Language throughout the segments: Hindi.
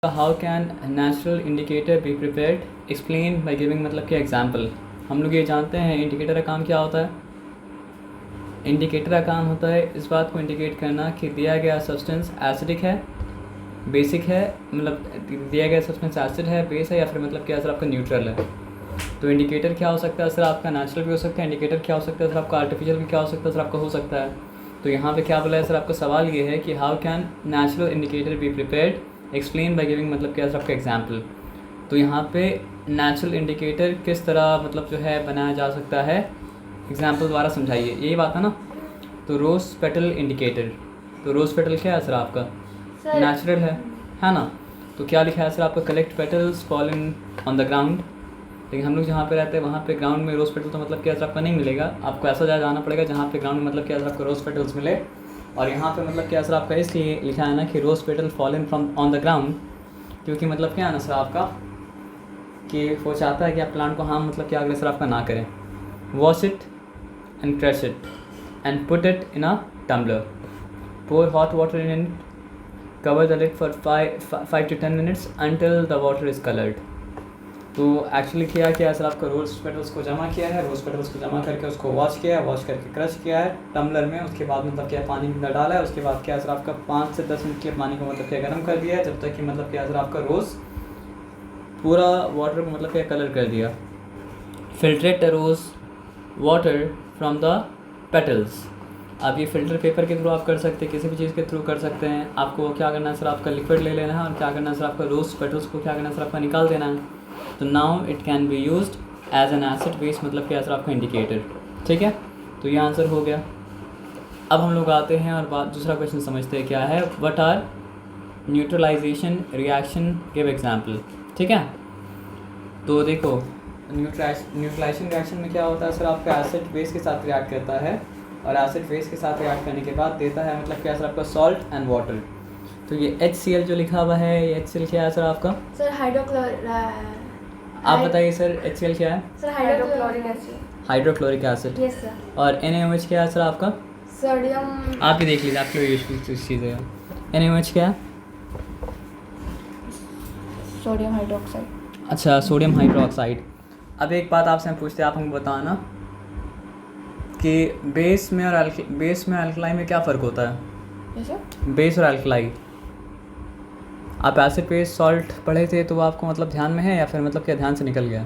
How can natural indicator be prepared, explain by giving मतलब कि एग्जाम्पल। हम लोग ये जानते हैं इंडिकेटर का काम क्या होता है। इंडिकेटर का काम होता है इस बात को इंडिकेट करना कि दिया गया सब्सटेंस एसिडिक है, बेसिक है, मतलब दिया गया सब्सटेंस एसिड है, बेस है, या फिर मतलब क्या सर आपका न्यूट्रल है। तो इंडिकेटर क्या हो सकता है सर आपका, नेचुरल भी हो सकता है। इंडिकेटर क्या हो सकता है सर आपका, आर्टिफिशियल भी क्या हो सकता है सर आपका, हो सकता है। तो यहाँ पे क्या बोला है सर आपका, सवाल ये है कि how can natural indicator be prepared, explain by giving मतलब क्या सर आपका एग्जाम्पल। तो यहाँ पे नेचुरल इंडिकेटर किस तरह मतलब जो है बनाया जा सकता है, एग्जाम्पल द्वारा समझाइए, यही बात है ना। तो रोज पेटल इंडिकेटर, तो रोज पेटल क्या है सर आपका, नेचुरल है ना। तो क्या लिखा है सर आपका, collect petals fallen on the ground. लेकिन हम लोग जहाँ पे रहते हैं वहाँ पे ग्राउंड में रोज पेटल तो मतलब क्या सर आपका नहीं मिलेगा, आपको ऐसा जगह जाना पड़ेगा जहाँ पे ग्राउंड में मतलब क्या सर आपको रोज पेटल्स मिले। और यहाँ पे मतलब क्या सर आपका इसलिए लिखा है ना कि rose petal fallen from on the ground, क्योंकि मतलब क्या है ना सर आपका कि वो चाहता है कि आप प्लांट को हार्म मतलब क्या अगले सर आपका ना करें। Wash it and crush it and put it in a tumbler, pour hot water in it, cover the lid for 5 to 10 minutes until the water is colored। तो एक्चुअली किया क्या है सर आपका, रोज पेटल्स को जमा किया है, रोज पेटल्स को जमा करके उसको वॉश किया है, वॉश करके क्रश किया है टम्बलर में, उसके बाद मतलब क्या पानी के अंदर डाला है, उसके बाद क्या है सर आपका 5 से 10 मिनट के पानी को मतलब क्या गर्म कर दिया है, जब तक कि मतलब क्या सर आपका रोज़ पूरा वाटर को मतलब क्या कलर कर दिया। Filtrate the rose water from the petals. अब ये फ़िल्टर पेपर के थ्रू आप कर सकते हैं, किसी भी चीज़ के थ्रू कर सकते हैं। आपको क्या करना है सर आपका, लिक्विड ले लेना है और क्या करना है सर आपका, रोज पेटल्स को क्या करना है सर आपका, निकाल देना है। तो now it can be used as an acid base मतलब क्या सर आपका इंडिकेटर। ठीक है, तो ये आंसर हो गया। अब हम लोग आते हैं और बात दूसरा क्वेश्चन समझते हैं क्या है, what are neutralisation reaction, give example. ठीक है, तो देखो न्यूट्रलाइजेशन रिएक्शन में क्या होता है सर आपका, एसिड बेस के साथ रिएक्ट करता है और एसिड बेस के साथ रिएक्ट करने के बाद देता है मतलब क्या सर आपका, सॉल्ट एंड वाटर। तो ये HCl जो लिखा हुआ है, ये HCl क्या है सर आपका, सर हाइड्रोक्लोरिक, आप बताइए सर HCl क्या है। Sir hydrochloric acid. Hydrochloric acid. Yes sir. और NaOH क्या है सर आपका, सोडियम, आप ही देख लीजिए, आपके लिए यूजफुल चीज़ है। NaOH क्या है, सोडियम हाइड्रोक्साइड। अच्छा सोडियम हाइड्रोक्साइड। अब एक बात आपसे हम पूछते हैं, आप हमको बताना कि बेस में और अल्कलाई में क्या फ़र्क होता है। Yes sir. बेस और अल्कलाई, आप एसिड बेस सॉल्ट पढ़े थे तो आपको मतलब ध्यान में है या फिर मतलब क्या ध्यान से निकल गया,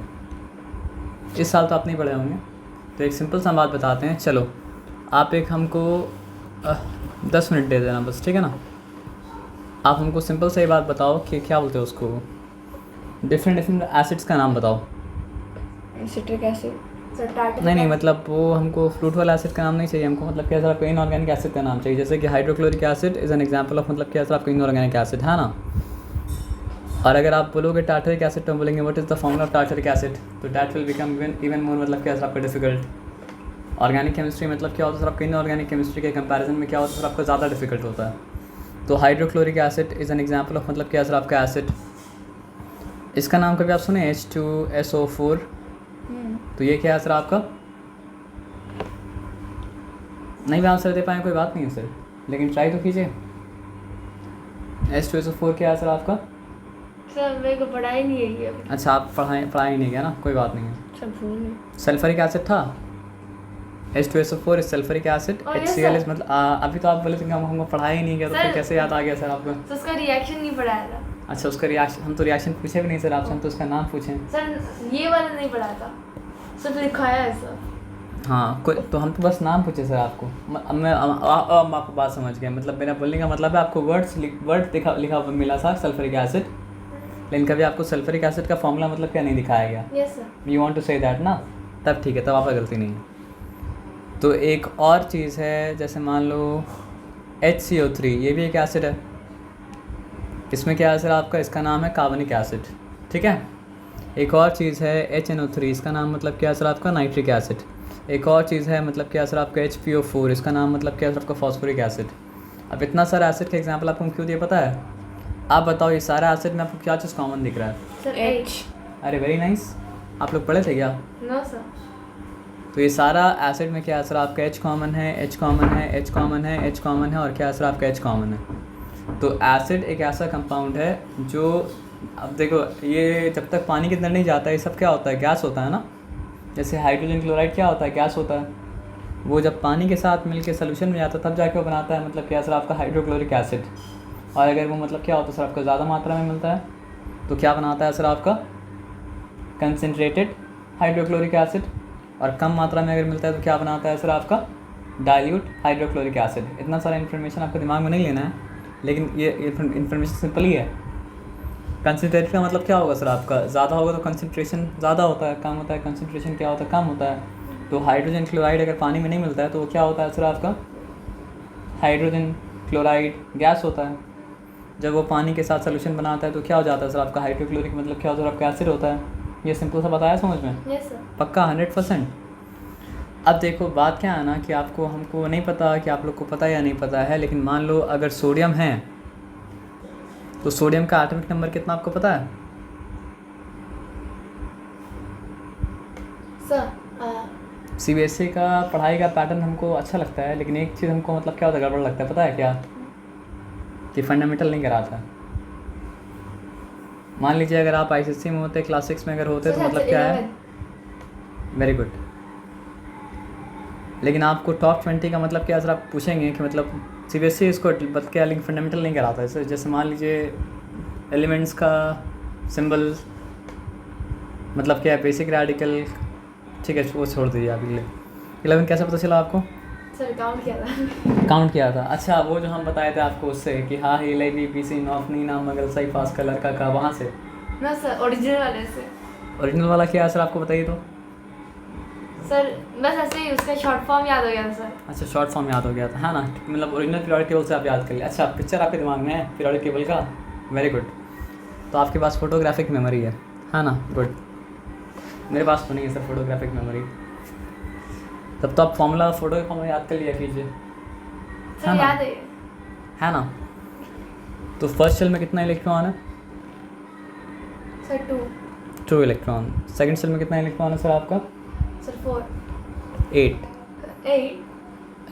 इस साल तो आप नहीं पढ़े होंगे। तो एक सिंपल सा बात बताते हैं, चलो आप एक हमको 10 मिनट दे देना बस, ठीक है ना। आप हमको सिंपल से ये बात बताओ कि क्या बोलते हैं उसको, डिफरेंट एसिड्स का नाम बताओ। सिट्रिक एसिड सर, टार्टरिक नहीं मतलब वो हमको फ्रूट वाला एसिड का नाम नहीं चाहिए हमको, मतलब क्या सर आपको इनऑर्गेनिक एसिड का नाम चाहिए। जैसे कि hydrochloric acid is an example of मतलब क्या सर आपको इनऑर्गेनिक एसिड है ना। और अगर आप बोलोगे टार्टरिक एसिड तो बोलेंगे what is the formula of tartaric acid, तो that will become even more मतलब क्या सर आपका डिफिकल्ट। ऑर्गेनिक केमिस्ट्री मतलब क्या होता है सर आपका, इनऑर्गेनिक केमिस्ट्री के कंपैरिजन में क्या होता है सर आपका, ज़्यादा डिफिकल्ट होता है। तो hydrochloric acid is an example of मतलब क्या सर आपका एसिड। इसका नाम कभी आप सुने, H2SO4। तो ये क्या है सर आपका, नहीं भी आंसर दे पाए कोई बात नहीं है सर, लेकिन ट्राई तो कीजिए। H2SO4 क्या है सर आपका, सर मेरे को पढ़ाई नहीं है ये। अच्छा आप पढ़ाई नहीं गया ना, कोई बात नहीं है। सर भूल गए। सल्फरिक एसिड था, H2SO4 is sulphuric acid, HCl is मतलब अभी तो आप बोले थे कि हमको पढ़ाई ही नहीं गया, तो फिर कैसे याद आ गया सर आपको। तो उसका रिएक्शन नहीं पढ़ाया था। अच्छा उसका रिएक्शन, हम तो रिएक्शन पूछे भी नहीं सर आपसे, हम तो उसका नाम पूछें सर, ये वाला नहीं पढ़ाया था, सिर्फ लिखाया है सर। हाँ कोई, तो हम तो बस नाम पूछे सर आपको। अब मैं आपको बात समझ गया, मतलब मेरा बोलने का मतलब है आपको वर्ड लिखा मिला था सल्फरिक एसिड, लेकिन कभी आपको सल्फरिक एसिड का फॉर्मूला मतलब क्या नहीं दिखाया गया। Yes sir. You want to say that ना, तब ठीक है, तब आपका गलती नहीं है। तो एक और चीज़ है, जैसे मान लो HCO3, ये भी एक एसिड है। इसमें क्या है सर आपका, इसका नाम है कार्बनिक एसिड। ठीक है, एक और चीज़ है HNO3, इसका नाम मतलब क्या है सर आपका, नाइट्रिक एसिड। एक और चीज़ है मतलब क्या सर आपका HPO4, इसका नाम मतलब क्या है सर आपका, फॉस्फोरिक एसिड। अब इतना सारा एसिड का एग्जाम्पल आपको क्यों दिया पता है, आप बताओ ये सारा एसिड में आपको क्या चीज़ कॉमन दिख रहा है। Sir H। अरे वेरी नाइस, आप लोग पढ़े थे क्या। No sir. तो ये सारा एसिड में क्या है सर आपका, H कॉमन है, H कॉमन है, H कॉमन है, H कॉमन है और क्या है सर आपका H कॉमन है। तो एसिड एक ऐसा कंपाउंड है जो, अब देखो ये जब तक पानी के अंदर नहीं जाता है ये सब क्या होता है, गैस होता है ना। जैसे हाइड्रोजन क्लोराइड क्या होता है, गैस होता है। वो जब पानी के साथ मिलके सोल्यूशन में जाता है तब जाके वो बनाता है मतलब क्या सर आपका हाइड्रोक्लोरिक एसिड। और अगर वो मतलब क्या होता है सर आपका ज़्यादा मात्रा में मिलता है तो क्या बनाता है सर आपका कंसनट्रेटेड हाइड्रोक्लोरिक एसिड। और कम मात्रा में अगर मिलता है तो क्या बनाता है सर आपका डाइल्यूट हाइड्रोक्लोरिक एसिड। इतना सारा इन्फॉर्मेशन आपको दिमाग में नहीं लेना है, लेकिन ये इन्फॉर्मेशन सिंपल ही है। कंसनट्रेटेड का मतलब क्या होगा सर आपका, ज़्यादा होगा तो कंसनट्रेशन ज़्यादा होता है, कम होता है कंसनट्रेशन क्या होता है, कम होता है। तो हाइड्रोजन क्लोराइड अगर पानी में नहीं मिलता है तो वो क्या होता है सर आपका हाइड्रोजन क्लोराइड गैस होता है। जब वो पानी के साथ सोल्यूशन बनाता है तो क्या हो जाता है सर आपका हाइड्रोक्लोरिक मतलब क्या होता है आपका एसिड होता है। ये सिंपल सा बताया समझ में? Yes sir. पक्का 100%। अब देखो बात क्या है ना कि आपको हमको नहीं पता कि आप लोग को पता या नहीं पता है, लेकिन मान लो अगर सोडियम है तो सोडियम का एटॉमिक नंबर कितना आपको पता है? सर सीबीएसई का पढ़ाई का पैटर्न हमको अच्छा लगता है, लेकिन एक चीज़ हमको मतलब क्या होता है गड़बड़ लगता है, पता है क्या? कि फंडामेंटल नहीं कराता। मान लीजिए अगर आप आईसीएसई में होते, क्लास 6 में अगर होते तो मतलब क्या है, वेरी गुड। लेकिन आपको टॉप 20 का मतलब क्या सर आप पूछेंगे कि मतलब सीबीएसई इसको बत क्या, लेकिन फंडामेंटल नहीं कराता है। जैसे मान लीजिए एलिमेंट्स का सिंबल मतलब क्या है, बेसिक रेडिकल, ठीक है वो छोड़ दीजिए आप। 11 कैसे पता चला आपको? सर काउंट किया था। काउंट किया था, अच्छा वो जो हम बताए थे आपको उससे कि हाँ ही लवी बीसी नॉफ नीना मगल सही पास का लड़का का, वहाँ से ना सर ओरिजिनल वाले से। ओरिजिनल वाला क्या है सर आपको बताइए तो? सर बस ऐसे ही उसका शॉर्ट फॉर्म याद हो गया था सर। अच्छा शॉर्ट फॉर्म याद हो गया था, है ना, मतलब ओरिजिनल पीरियोडिक टेबल से आप याद कर लिए। अच्छा पिक्चर आपके दिमाग में है पीरियोडिक टेबल का, वेरी गुड। तो आपके पास फोटोग्राफिक मेमोरी है ना, गुड। मेरे पास तो नहीं है सर फोटोग्राफिक मेमोरी। तब तो आप फॉर्मूला याद कर लिया कीजिए, सर याद है ना। तो फर्स्ट शेल में कितना इलेक्ट्रॉन है सर? 2 इलेक्ट्रॉन। सेकंड शेल में कितना इलेक्ट्रॉन है सर आपका? सर 4 8।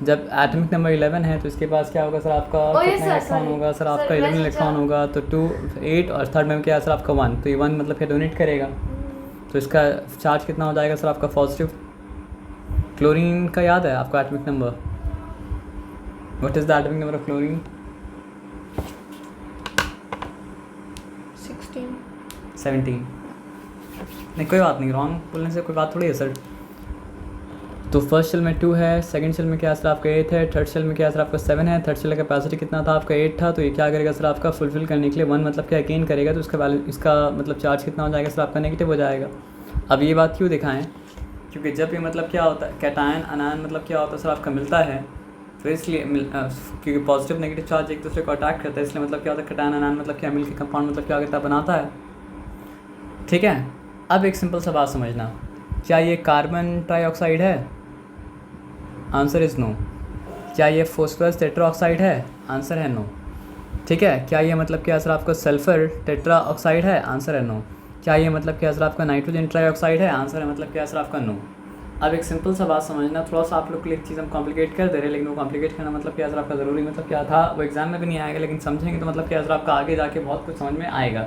जब एटॉमिक नंबर 11 है तो इसके पास क्या होगा सर आपका कितना इलेक्ट्रॉन होगा सर आपका? 11 इलेक्ट्रॉन होगा। तो 2 8 और थर्ड में क्या है सर आपका 1, तो ये 1 मतलब क्या डोनेट करेगा, तो इसका चार्ज कितना हो जाएगा सर आपका पॉजिटिव। क्लोरीन का याद है आपका atomic number? What is the atomic number of chlorine? 17। नहीं कोई बात नहीं, रॉन्ग बोलने से कोई बात थोड़ी है सर। तो फर्स्ट शेल में 2 है, सेकंड शेल में क्या सर आपका 8 है, थर्ड शेल में क्या सर आपका 7 है। थर्ड शेल का कैपेसिटी कितना था आपका 8 था, तो ये क्या करेगा सर आपका फुलफिल करने के लिए 1 मतलब क्या गेन करेगा, तो इसका मतलब चार्ज कितना हो जाएगा सर आपका नेगेटिव हो जाएगा। अब ये बात क्यों दिखाएं, क्योंकि जब ये मतलब क्या होता है कैटायन अनायन मतलब क्या होता है सर आपका मिलता है, तो इसलिए क्योंकि पॉजिटिव नेगेटिव चार्ज एक दूसरे को अटैक करता है, इसलिए मतलब क्या होता है कैटायन अनायन मतलब क्या मिलकर कंपाउंड मतलब क्या करता है बनाता है, ठीक है। अब एक सिंपल सा बात समझना, क्या ये कार्बन ट्राइऑक्साइड है? Answer is no. क्या ये फॉस्फोरस टेट्राऑक्साइड है? आंसर है नो, ठीक है। क्या ये मतलब क्या सर आपका सल्फर टेट्राऑक्साइड है? आंसर है नो। क्या ये मतलब क्या सर आपका नाइट्रोजन ट्राइऑक्साइड है? आंसर है मतलब क्या सर आपका नो। अब एक सिंपल सा बात समझना, थोड़ा सा आप लोग के लिए एक चीज़ हम कॉम्प्लिकेट कर दे रहे हैं, लेकिन वो कॉम्प्लिकेट करना मतलब क्या सर आपका ज़रूरी मतलब क्या था, वो एग्जाम में भी नहीं आएगा, लेकिन समझेंगे तो मतलब क्या सर आपका आगे जाके बहुत कुछ समझ में आएगा।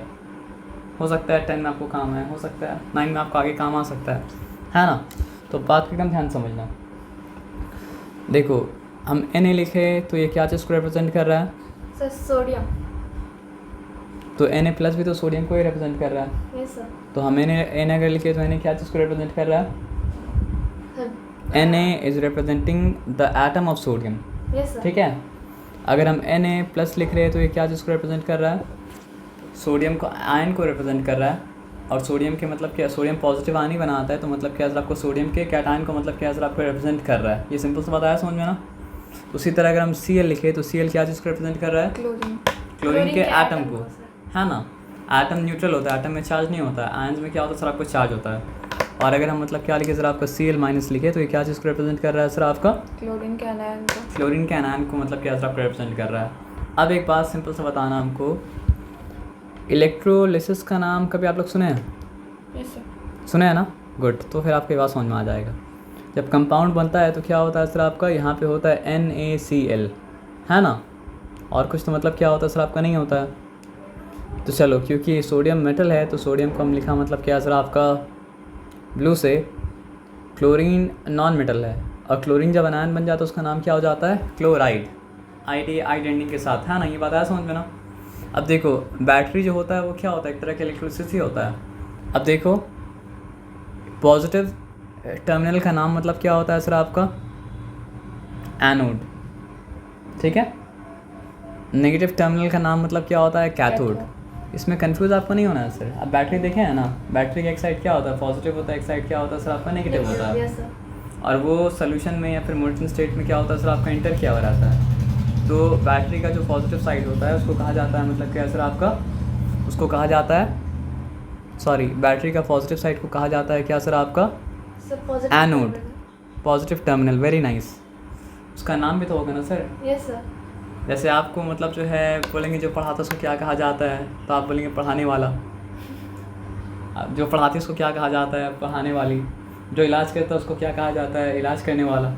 हो सकता है 10 में आपको काम है, हो सकता है 9 में आपको आगे काम आ सकता है ना। तो बात को एकदम ध्यान समझना। देखो हम Na लिखे तो ये क्या चीज़ को रिप्रेजेंट कर रहा है सर? सोडियम। तो Na प्लस भी तो सोडियम को ही रिप्रेजेंट कर रहा है। Yes sir. तो हम Na अगर लिखे तो Na क्या चीज़ को रिप्रेजेंट कर रहा है? Na is representing the atom of sodium, yes sir. ठीक है। अगर हम Na प्लस लिख रहे हैं तो ये क्या चीज़ को रिप्रेजेंट कर रहा है? सोडियम को, आयन को रिप्रेजेंट कर रहा है। और सोडियम के मतलब क्या, सोडियम पॉजिटिव आयन ही बनाता है, तो मतलब क्या सर आपको सोडियम के कैटायन को मतलब क्या सर आपको रिप्रेजेंट कर रहा है। ये सिंपल सा बताया समझ में ना। उसी तरह अगर हम Cl लिखे तो Cl क्या चीज़ को रिप्रेजेंट कर रहा है? क्लोरीन के एटम को, है ना। एटम न्यूट्रल होता है, एटम में चार्ज नहीं होता है, आयन्स में क्या होता है सर आपको चार्ज होता है। और अगर हम मतलब क्या लिखे सर आपका Cl माइनस लिखे तो ये क्या चीज़ को रिप्रेजेंट कर रहा है सर आपका? क्लोरीन के आयन को मतलब क्या सर आपको रिप्रेजेंट कर रहा है। अब एक बात सिंपल सा बताना हमको, इलेक्ट्रोलिसिस का नाम कभी आप लोग सुने हैं? Yes sir. सुने हैं ना, गुड। तो फिर आपके बात समझ में आ जाएगा। जब कंपाउंड बनता है तो क्या होता है सर आपका, यहाँ पे होता है NaCl, है ना। और कुछ तो मतलब क्या होता है सर आपका नहीं होता है। तो चलो, क्योंकि सोडियम मेटल है तो सोडियम को हम लिखा मतलब क्या सर आपका ब्लू से। क्लोरीन नॉन मेटल है, और क्लोरीन जब अनायन बन जाता है उसका नाम क्या हो जाता है, क्लोराइड। आइड एंडिंग के साथ, है ना, ये बात आया समझ में ना। अब देखो बैटरी जो होता है वो क्या होता है, एक तरह का इलेक्ट्रिसिटी होता है। अब देखो पॉजिटिव टर्मिनल का नाम मतलब क्या होता है सर आपका, एनोड, ठीक है। नेगेटिव टर्मिनल का नाम मतलब क्या होता है, कैथोड। इसमें कंफ्यूज आपको नहीं होना है सर। अब बैटरी देखें है ना, बैटरी का एक साइड क्या होता है, पॉजिटिव होता है, एक साइड क्या होता है सर आपका, नेगेटिव होता है। Yes, sir. और वो सोल्यूशन में या फिर मोल्टन स्टेट में क्या होता है सर आपका, इंटर किया हुआ रहता है। तो बैटरी का जो पॉजिटिव साइड होता है उसको कहा जाता है मतलब क्या सर आपका, उसको कहा जाता है, सॉरी, बैटरी का पॉजिटिव साइड को कहा जाता है क्या सर आपका, Sir, positive anode, terminal. Positive terminal. Very nice. उसका नाम भी तो होगा ना सर। Yes, sir. जैसे आपको मतलब जो है बोलेंगे जो पढ़ाता है उसको क्या कहा जाता है, तो आप बोलेंगे पढ़ाने वाला। जो पढ़ाती है उसको क्या कहा जाता है, पढ़ाने वाली। जो इलाज करता है उसको क्या कहा जाता है, इलाज करने वाला,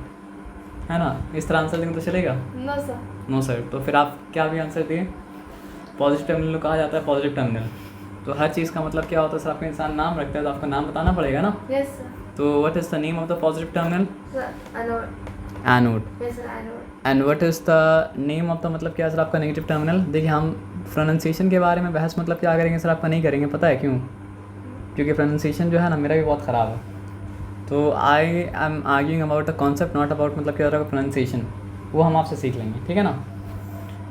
है ना। इस तरह आंसर देंगे तो चलेगा। No, sir. No sir. तो फिर आप क्या भी आंसर दिए, पॉजिटिव टर्मिनल को कहा जाता है पॉजिटिव टर्मिनल। तो हर चीज़ का मतलब क्या होता है सर, आपका इंसान नाम रखता है तो आपको नाम बताना पड़ेगा ना। Yes, sir. तो what is the name of the positive terminal, Sir, anode. Anode. Yes, sir, anode. And what is the name of the मतलब क्या सर आपका, नेगेटिव टर्मिनल। देखिए हम प्रोनाउंसिएशन के बारे में बहस मतलब क्या करेंगे सर आपका, नहीं करेंगे। पता है क्यों, क्योंकि प्रोनाउंसिएशन जो है ना मेरा भी बहुत ख़राब है। तो I am arguing about the concept, not about मतलब क्या होगा प्रोनाउंसिएशन, वो हम आपसे सीख लेंगे, ठीक है ना।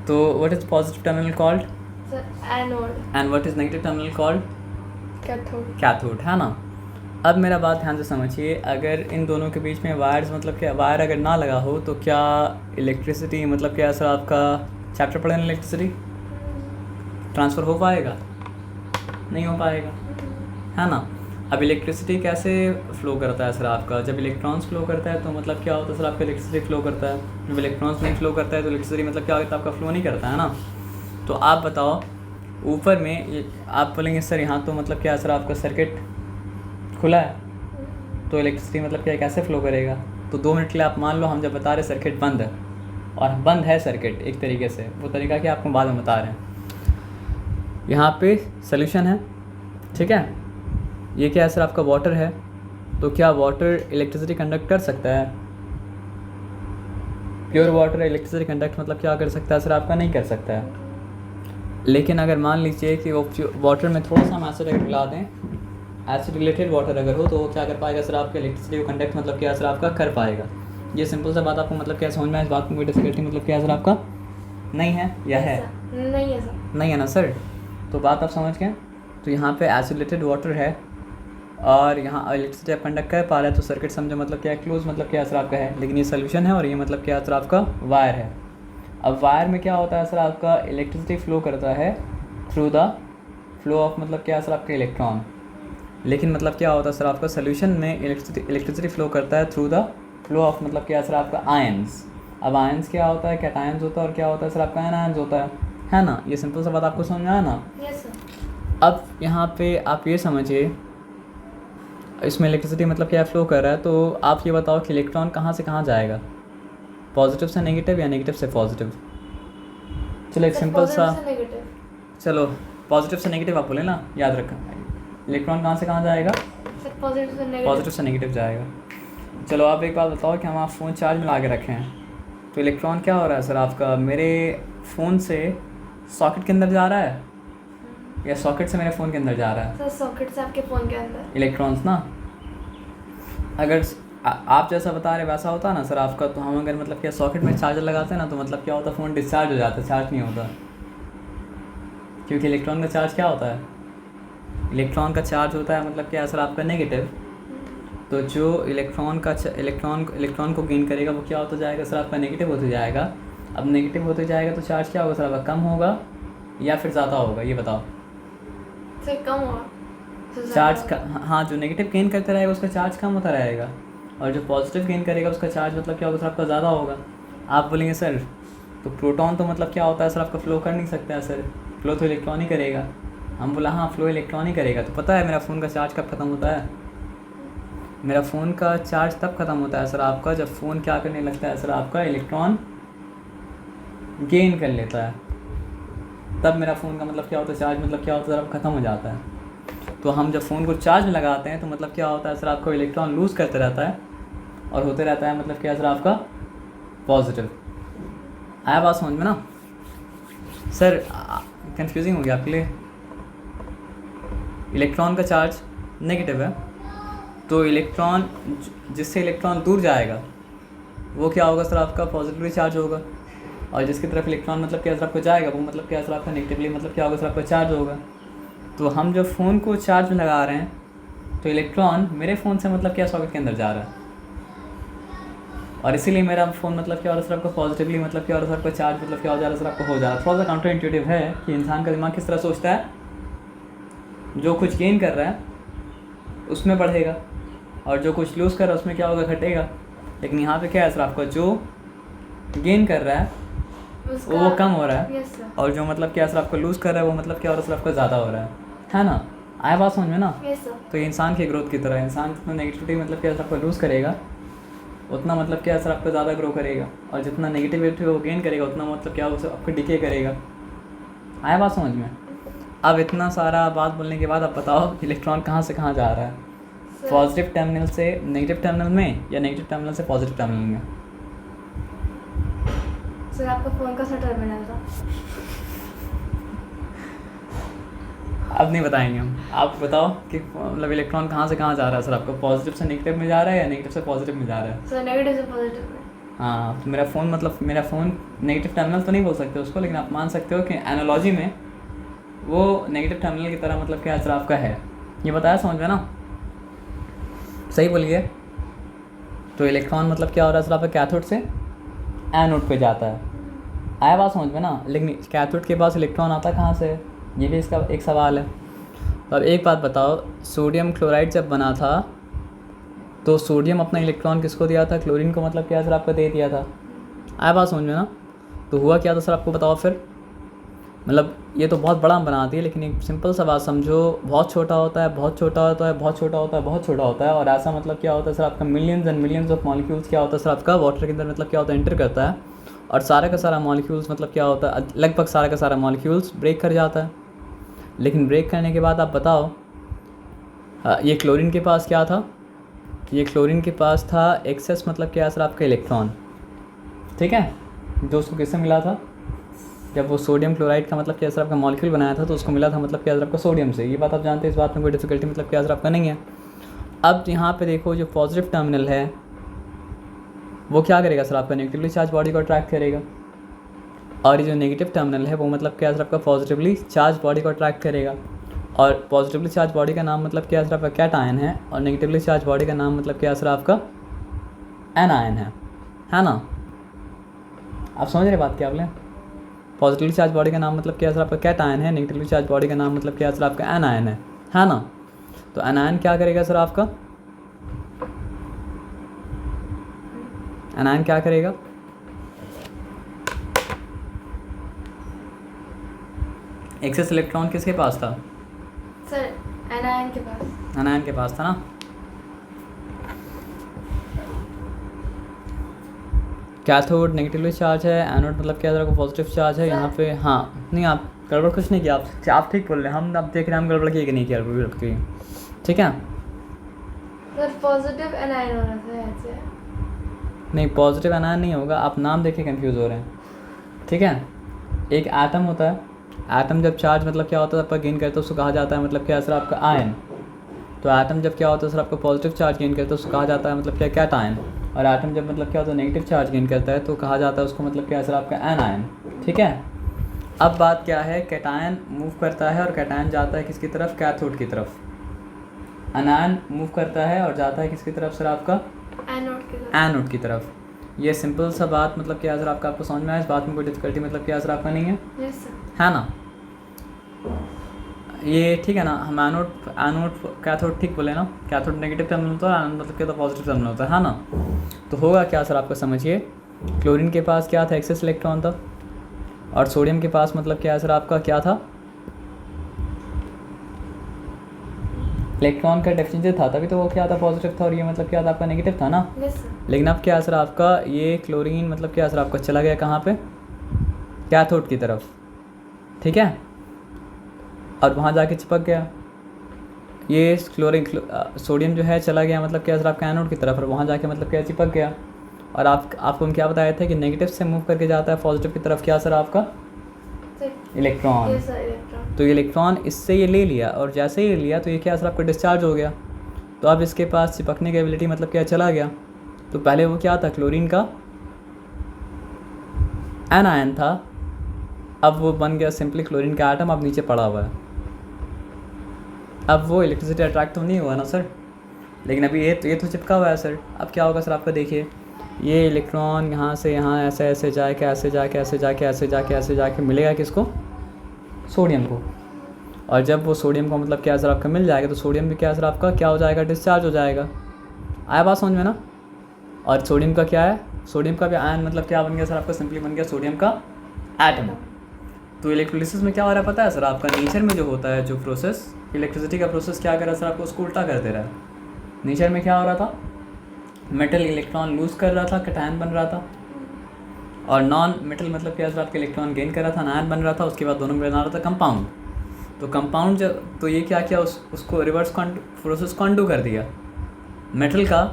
तो what is positive terminal called, Sir, anode. And what is negative terminal called, Cathode. Cathode, है ना। अब मेरा बात ध्यान से समझिए, अगर इन दोनों के बीच में वायर्स मतलब क्या, वायर अगर ना लगा हो तो क्या इलेक्ट्रिसिटी मतलब क्या सर आपका, चैप्टर पढ़े ना, इलेक्ट्रिसिटी ट्रांसफ़र हो पाएगा, नहीं हो पाएगा, है ना। अब इलेक्ट्रिसिटी कैसे फ़्लो करता है सर आपका, जब इलेक्ट्रॉन्स फ्लो करता है तो मतलब क्या होता है सर आपका, इलेक्ट्रिसिटी फ्लो करता है। जब इलेक्ट्रॉन्स नहीं फ्लो करता है तो इलेक्ट्रिसिटी मतलब क्या होता है आपका, फ्लो नहीं करता है ना। तो आप बताओ, ऊपर में आप बोलेंगे सर यहाँ तो मतलब क्या सर आपका सर्किट खुला है, तो इलेक्ट्रिसिटी मतलब क्या कैसे फ़्लो करेगा। तो 2 मिनट के लिए आप मान लो हम जब बता रहे सर्किट बंद है, और बंद है सर्किट एक तरीके से, वो तरीका क्या आपको बाद में बता रहे हैं। यहाँ पे सॉल्यूशन है, ठीक है। ये क्या है सर आपका, वाटर है। तो क्या वाटर इलेक्ट्रिसिटी कंडक्ट कर सकता है, प्योर वाटर इलेक्ट्रिसिटी कंडक्ट मतलब क्या कर सकता है सर आपका, नहीं कर सकता है। लेकिन अगर मान लीजिए कि वो वाटर में थोड़ा सा हम एसिड अगर मिला दें, एसिड रिलेटेड वाटर अगर हो, तो वो क्या कर पाएगा सर आपका, इलेक्ट्रिसिटी को कंडक्ट मतलब क्या सर आपका कर पाएगा। ये सिंपल सा बात आपको मतलब क्या समझ में आए, इस बात में कोई डिफिकल्टी मतलब क्या सर आपका नहीं है, या है, नहीं है सर, नहीं है ना सर। तो बात आप समझ गए। तो यहाँ पे एसिड रिलेटेड वाटर है और यहाँ इलेक्ट्रिसिटी आप कंडक्ट कर पा रहे हैं, तो सर्किट समझो मतलब क्या क्लोज मतलब क्या सर आपका है। लेकिन ये सोल्यूशन है और ये मतलब क्या सर आपका वायर है। अब वायर में क्या होता है सर आपका, इलेक्ट्रिसिटी फ्लो करता है थ्रू द फ्लो ऑफ मतलब क्या सर आपका इलेक्ट्रॉन। लेकिन मतलब क्या होता है सर आपका, सोल्यूशन में इलेक्ट्रिसिटी फ्लो करता है थ्रू द फ्लो ऑफ मतलब क्या सर आपका आयंस। अब आयंस क्या होता है, कैटायंस होता है, और क्या होता है सर आपका एनायंस होता है ना। ये सिंपल सा बात आपको समझ में आया ना। Yes sir. अब यहाँ पे आप ये समझिए, इसमें इलेक्ट्रिसिटी मतलब क्या फ्लो कर रहा है, तो आप ये बताओ कि इलेक्ट्रॉन कहाँ से कहाँ जाएगा, पॉजिटिव से नेगेटिव या नेगेटिव से पॉजिटिव। चलो एक सिंपल सा, चलो पॉजिटिव से नेगेटिव आप बोले ना, याद रखना। इलेक्ट्रॉन कहाँ से कहाँ जाएगा, पॉजिटिव से नेगेटिव जाएगा। चलो आप एक बात बताओ कि हम आप फ़ोन चार्ज में ला के रखे हैं, तो इलेक्ट्रॉन क्या हो रहा है सर आपका, मेरे फ़ोन से सॉकेट के अंदर जा रहा है या सॉकेट से मेरे फ़ोन के अंदर जा रहा है। सर सॉकेट से आपके फ़ोन के अंदर इलेक्ट्रॉन्स ना। अगर आप जैसा बता रहे वैसा होता ना सर आपका, तो हम अगर मतलब क्या सॉकेट में चार्जर लगाते हैं ना, तो मतलब क्या होता, फ़ोन डिस्चार्ज हो जाता है, चार्ज नहीं होता। क्योंकि इलेक्ट्रॉन का चार्ज क्या होता है, इलेक्ट्रॉन का चार्ज होता है मतलब क्या सर आपका नेगेटिव। तो जो इलेक्ट्रॉन को गेन करेगा वो क्या होता जाएगा सर आपका, नेगेटिव होते जाएगा। अब नेगेटिव होते जाएगा तो चार्ज क्या होगा सर आपका, कम होगा या फिर ज़्यादा होगा, ये बताओ। सर कम होगा चार्ज का, हाँ, जो नेगेटिव गेन करता रहेगा उसका चार्ज कम होता रहेगा, और जो पॉजिटिव गेन करेगा उसका चार्ज मतलब क्या होगा सर आपका, ज़्यादा होगा। आप बोलेंगे सर तो प्रोटॉन तो मतलब क्या होता है सर आपका, फ्लो कर नहीं सकता है सर, फ्लो तो इलेक्ट्रॉन ही करेगा। हम बोला हाँ फ्लो इलेक्ट्रॉन ही करेगा। तो पता है मेरा फ़ोन का चार्ज कब ख़त्म होता है, मेरा फ़ोन का चार्ज तब ख़त्म होता है सर आपका, जब फ़ोन क्या करने लगता है सर आपका, इलेक्ट्रॉन गेन कर लेता है, तब मेरा फ़ोन का मतलब क्या होता है, चार्ज मतलब क्या होता है, ख़त्म हो जाता है। तो हम जब फ़ोन को चार्ज में लगाते हैं तो मतलब क्या होता है सर, आपको इलेक्ट्रॉन लूज़ करते रहता है और होते रहता है मतलब क्या सर आपका पॉजिटिव। आया बात समझ में ना सर? कंफ्यूजिंग हो गया आपके लिए? इलेक्ट्रॉन का चार्ज नेगेटिव है, तो इलेक्ट्रॉन जिससे इलेक्ट्रॉन दूर जाएगा वो क्या होगा सर, आपका पॉजिटिवली चार्ज होगा, और जिसकी तरफ इलेक्ट्रॉन मतलब क्या सर आपको जाएगा वो मतलब क्या सर आपका नेगेटिवली मतलब क्या होगा सर आपका चार्ज होगा। तो हम जब फ़ोन को चार्ज में लगा रहे हैं तो इलेक्ट्रॉन मेरे फ़ोन से मतलब क्या सॉकेट के अंदर जा रहा है, और इसीलिए मेरा फ़ोन मतलब क्या हो रहा है सर आपको पॉजिटिवली मतलब क्या हो रहा है सर आपका चार्ज मतलब क्या हो जा रहा है सर आपको हो जा रहा है। थोड़ा सा काउंटर इंट्यूटिव है कि इंसान का दिमाग किस तरह सोचता है, जो कुछ गेन कर रहा है उसमें बढ़ेगा और जो कुछ लूज़ कर रहा है उसमें क्या होगा, घटेगा। लेकिन यहाँ पे क्या है सर, आपका जो गेन कर रहा है वो कम हो रहा है, और जो मतलब क्या सर आपको लूज़ कर रहा है वो मतलब क्या हो रहा है सर आपका ज़्यादा हो रहा है ना? आया बात समझ में ना? तो ये इंसान की ग्रोथ की तरह है, इंसान जितना नेगेटिविटी मतलब क्या सर आपको लूज़ करेगा उतना मतलब क्या सर आपका ज़्यादा ग्रो करेगा, और जितना नेगेटिविटी वो गेन करेगा उतना मतलब क्या वो आपको डिके करेगा। आया बात समझ में? अब इतना सारा बात बोलने के बाद अब बताओ इलेक्ट्रॉन कहाँ से कहाँ जा रहा है, पॉजिटिव टर्मिनल से नेगेटिव टर्मिनल में या नेगेटिव टर्मिनल से पॉजिटिव टर्मिनल में? सर आपका फ़ोन का सा टर्मिनल था। अब नहीं बताएंगे हम, आप बताओ कि मतलब इलेक्ट्रॉन कहाँ से कहाँ जा रहा है सर आपका, पॉजिटिव से नेगेटिव में जा रहा है या नेगेटिव से पॉजिटिव में जा रहा है? सर नेगेटिव से पॉजिटिव में। हाँ, तो मेरा फ़ोन नेगेटिव टर्मिनल तो नहीं बोल सकते उसको, लेकिन आप मान सकते हो कि एनालॉजी में वो नेगेटिव टर्मिनल की तरह मतलब क्या सर आपका है। ये बताया समझ में ना? सही बोलिए। तो इलेक्ट्रॉन मतलब क्या हो रहा है सर आपका, कैथोड से एनोड पे जाता है। आया बात समझ में ना? लेकिन कैथोड के पास इलेक्ट्रॉन आता कहाँ से, ये भी इसका एक सवाल है। तो अब एक बात बताओ, सोडियम क्लोराइड जब बना था तो सोडियम अपना इलेक्ट्रॉन किसको दिया था, क्लोरीन को मतलब क्या सर आपको दे दिया था। आया बात समझ में ना? तो हुआ क्या था सर आपको बताओ फिर, मतलब ये तो बहुत बड़ा बनाती है, लेकिन एक सिंपल सा बात समझो, बहुत छोटा होता है, बहुत छोटा होता है, बहुत छोटा होता है, बहुत छोटा होता है, और ऐसा मतलब क्या होता है सर आपका millions and millions of molecules क्या होता है सर आपका वाटर के अंदर मतलब क्या होता है एंटर करता है, और सारा का सारा मॉलिक्यूल्स मतलब क्या होता है, लगभग सारा का सारा मॉलिक्यूल्स ब्रेक कर जाता है। लेकिन ब्रेक करने के बाद आप बताओ, ये क्लोरीन के पास क्या था, ये क्लोरीन के पास था एक्सेस मतलब क्या सर आपका इलेक्ट्रॉन, ठीक है, जो उसको किससे मिला था, जब वो सोडियम क्लोराइड का मतलब क्या सर आपका मॉलिक्यूल बनाया था तो उसको मिला था मतलब क्या सर आपका सोडियम से। ये बात आप जानते हैं, इस बात में कोई डिफिकल्टी मतलब क्या सर आपका नहीं है। अब यहाँ पे देखो, जो पॉजिटिव टर्मिनल है वो क्या करेगा सर आपका, नेगेटिवली चार्ज बॉडी को अट्रैक्ट करेगा, और ये जो नेगेटिव टर्मिनल है वो मतलब क्या सर आपका पॉजिटिवली चार्ज बॉडी को अट्रैक्ट करेगा। और पॉजिटिवली चार्ज बॉडी का नाम मतलब क्या सर आपका कैटायन है, और नेगेटिवली चार्ज बॉडी का नाम मतलब क्या सर आपका एनायन है ना? आप समझ रहे बात क्या बोले? पॉजिटिवली चार्ज बॉडी का नाम मतलब क्या सर आपका कैटायन है, नेगेटिवली चार्ज बॉडी का नाम मतलब क्या सर आपका एनायन है ना? तो एनायन क्या करेगा सर आपका, एनायन क्या करेगा, एक्सेस इलेक्ट्रॉन किसके पास था सर, एनायन के पास। एनायन के पास था ना? कैथोड नेगेटिवली चार्ज है, एनोड मतलब क्या सर आपका पॉजिटिव चार्ज है यहाँ पे। हाँ नहीं, आप गड़बड़ कुछ नहीं किया, आप ठीक बोल रहे हैं, हम अब देख रहे हैं हम गड़बड़ किए कि नहीं किया, ठीक है। सर पॉजिटिव एनायन होना था ऐसे। नहीं, पॉजिटिव एनायन नहीं होगा, आप नाम देख के कंफ्यूज हो रहे हैं, ठीक है। एक एटम होता है, एटम जब चार्ज मतलब क्या होता है आपका गेन करता है उसको कहा जाता है मतलब क्या सर आपका आयन। तो एटम जब क्या होता है सर आपका पॉजिटिव चार्ज गेन करता है उसको कहा जाता है मतलब क्या कैटायन, और एटम जब मतलब क्या होता है नेगेटिव चार्ज गेन करता है तो कहा जाता है उसको मतलब क्या सर आपका एनायन, ठीक है। अब बात क्या है, कैटायन मूव करता है और कैटायन जाता है किसकी तरफ, कैथोड की तरफ। एनायन मूव करता है और जाता है किसकी तरफ सर आपका, एनोड की तरफ। ये सिंपल सा बात मतलब क्या सर आपको समझ में आया, इस बात में कोई डिफिकल्टी मतलब क्या सर आपका नहीं है, है ना? ये ठीक है ना? हम एनोड कैथोड ठीक बोले ना, कैथोड नेगेटिव टर्मिनल होता है, एनोड मतलब क्या, तो पॉजिटिव टर्मिनल होता है ना? तो होगा क्या सर आपका समझिए, क्लोरीन के पास क्या था, एक्सेस इलेक्ट्रॉन था, और सोडियम के पास मतलब क्या सर आपका क्या था, इलेक्ट्रॉन का डेफिशिएंसी था, तभी तो वो क्या था पॉजिटिव था, और ये मतलब क्या था आपका नेगेटिव था ना। yes, लेकिन अब क्या सर आपका ये क्लोरीन मतलब क्या सर आपका चला गया कहाँ पे, कैथोड की तरफ, ठीक है, और वहाँ जाके चिपक गया। ये सोडियम जो है चला गया मतलब क्या सर आपका एनोड की तरफ, और वहाँ जाके मतलब क्या चिपक गया। और आपको हम क्या बताए थे कि नेगेटिव से मूव करके जाता है पॉजिटिव की तरफ क्या सर आपका इलेक्ट्रॉन। तो इलेक्ट्रॉन इससे ये ले लिया, और जैसे ही लिया तो ये क्या सर आपका डिस्चार्ज हो गया। तो अब इसके पास चिपकने की एबिलिटी मतलब क्या चला गया। तो पहले वो क्या था, क्लोरीन का एनायन था, अब वो बन गया सिंपली क्लोरीन का एटम, अब नीचे पड़ा हुआ है। अब वो इलेक्ट्रिसिटी अट्रैक्ट तो नहीं हुआ ना सर, लेकिन अभी ये तो चिपका हुआ है सर। अब क्या होगा सर आपका, देखिए ये इलेक्ट्रॉन यहाँ से यहाँ ऐसे ऐसे जाके ऐसे जाके ऐसे जाके ऐसे जाके ऐसे जाके मिलेगा किसको, सोडियम को। और जब वो सोडियम को मतलब क्या सर आपका मिल जाएगा, तो सोडियम भी क्या सर आपका क्या हो जाएगा, डिस्चार्ज हो जाएगा। आया बात समझ में ना। और सोडियम का क्या है, सोडियम का भी आयन मतलब क्या बन गया सर आपका, सिंपली बन गया सोडियम का एटम। तो इलेक्ट्रोलिसिस में क्या हो रहा है पता है सर आपका, नेचर में जो होता है जो प्रोसेस, इलेक्ट्रिसिटी का प्रोसेस क्या कर रहा है सर आपको, उसको उल्टा कर दे रहा है। नेचर में क्या हो रहा था, मेटल इलेक्ट्रॉन लूज कर रहा था, कैटायन बन रहा था, और नॉन मेटल मतलब क्या सर आपका इलेक्ट्रॉन गेन कर रहा था, आयन बन रहा था। उसके बाद दोनों में बना रहा था कंपाउंड। तो कंपाउंड जब, तो ये क्या किया, उसको रिवर्स प्रोसेस को अनडू कर दिया। मेटल का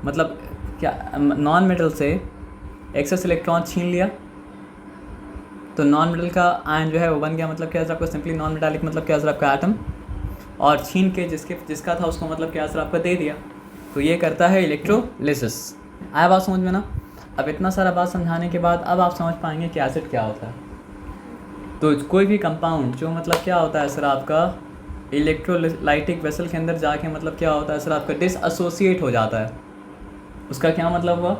मतलब क्या, नॉन मेटल से एक्सेस इलेक्ट्रॉन छीन लिया, तो नॉन मेटल का आयन जो है वो बन गया मतलब क्या सर आपका, सिंपली नॉन मेटालिक मतलब क्या सर आपका एटम, और छीन के जिसका था उसको मतलब क्या सर आपका दे दिया। तो ये करता है इलेक्ट्रोलिसिस। आया बात समझ में ना। अब इतना सारा बात समझाने के बाद अब आप समझ पाएंगे कि एसिड क्या होता है। तो कोई भी कंपाउंड जो मतलब क्या होता है सर आपका, इलेक्ट्रोलाइटिक वेसल के अंदर जाके मतलब क्या होता है सर आपका, डिसएसोसिएट हो जाता है। उसका क्या मतलब हुआ,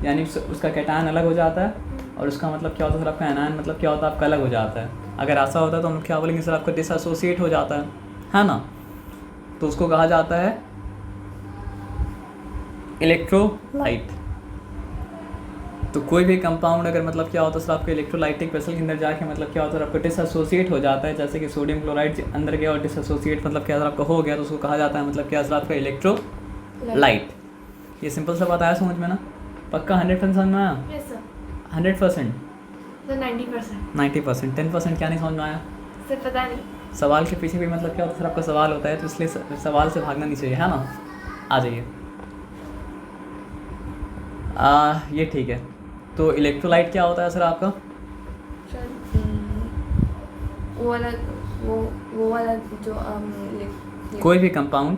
यानी उसका कैटायन अलग हो जाता है, और उसका मतलब क्या होता है सर आपका एनायन मतलब क्या होता है आपका अलग हो जाता है। अगर ऐसा होता है तो हम लोग क्या बोलेंगे सर आपका, डिसएसोसिएट हो जाता है ना। तो उसको कहा जाता है इलेक्ट्रोलाइट। तो कोई भी कंपाउंड अगर मतलब क्या होता है सर आपके इलेक्ट्रोलाइटिक वेसल के अंदर जाके मतलब क्या होता है आपको डिसएसोसिएट हो जाता है, जैसे कि सोडियम क्लोराइड अंदर गया और डिसएसोसिएट मतलब क्या सर आपका हो गया, तो उसको कहा जाता है मतलब क्या सर आपका इलेक्ट्रोलाइट। ये सिंपल सा बात आया समझ में ना, पक्का 100% समझ में आया। 100%, 90%, 10% क्या नहीं समझ में आया सर, पता नहीं। सवाल के पीछे भी मतलब क्या होता है सर आपका सवाल होता है, तो इसलिए सवाल से भागना नहीं चाहिए, है ना। आ जाइए, ये ठीक है। तो इलेक्ट्रोलाइट क्या होता है सर आपका, सर वो वाला जो कोई भी कंपाउंड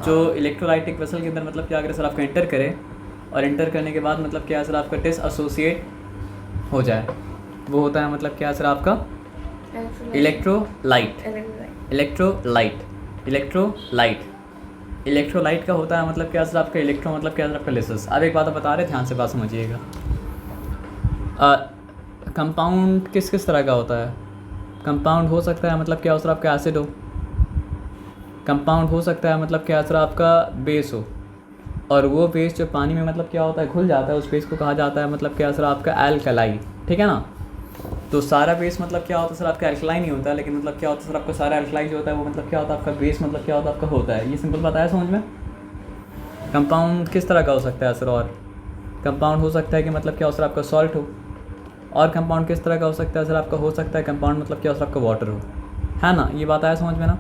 जो इलेक्ट्रोलाइटिक वेसल के अंदर मतलब क्या अगर सर आपका एंटर करे, और एंटर करने के बाद मतलब क्या सर आपका डिसएसोसिएट हो जाए, वो होता है मतलब क्या सर आपका इलेक्ट्रोलाइट। इलेक्ट्रोलाइट का होता है मतलब क्या सर आपका इलेक्ट्रो मतलब क्या सर आपका लिसिस। अब एक बात बता रहे, ध्यान से बात समझिएगा। कंपाउंड किस किस तरह का होता है, कंपाउंड हो सकता है मतलब क्या सर आपका एसिड हो, कंपाउंड हो सकता है मतलब क्या सर आपका बेस हो, और वो बेस जो पानी में मतलब क्या होता है घुल जाता है, उस बेस को कहा जाता है मतलब क्या सर आपका एल्कलाई, ठीक है ना। तो सारा बेस मतलब क्या होता है सर आपका एल्कलाई नहीं होता है, लेकिन मतलब क्या होता है सर आपका सारा एल्कलाई जो होता है वो मतलब क्या होता है आपका बेस मतलब क्या होता है आपका होता है। ये सिंपल बताया समझ में। कंपाउंड किस तरह का हो सकता है सर, और कंपाउंड हो सकता है कि मतलब क्या हो सर आपका सॉल्ट हो, और कंपाउंड किस तरह का हो सकता है सर आपका, हो सकता है कंपाउंड मतलब क्या हो सर आपका वाटर हो, है ना। ये बात आया समझ में ना।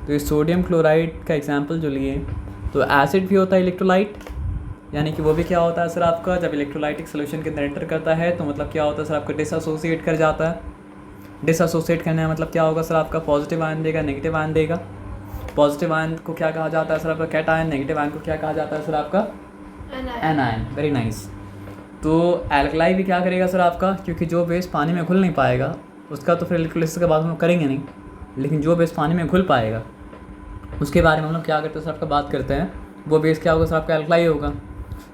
तो ये सोडियम क्लोराइड का एग्जाम्पल जो लिए, तो एसिड भी होता है इलेक्ट्रोलाइट, यानी कि वो भी क्या होता है सर आपका, जब इलेक्ट्रोलाइटिक सोल्यूशन के अंदर एंटर करता है तो मतलब क्या होता है सर आपका डिसएसोसिएट कर जाता है। डिसएसोसिएट करने में मतलब क्या होगा सर आपका, पॉजिटिव आयन देगा, नेगेटिव आयन देगा। पॉजिटिव आयन को क्या कहा जाता है सर आपका कैटायन, नेगेटिव आयन को क्या कहा जाता है सर आपका एनायन। Very nice. तो एल्कलाई भी क्या करेगा सर आपका, क्योंकि जो बेस पानी में घुल नहीं पाएगा उसका तो फिर इलेक्ट्रोलिसिस के बाद हम लोग करेंगे नहीं, लेकिन जो बेस पानी में घुल पाएगा उसके बारे में हम लोग क्या करते हैं सर आपका बात करते हैं। वो बेस क्या होगा सर आपका, एल्कलाई होगा।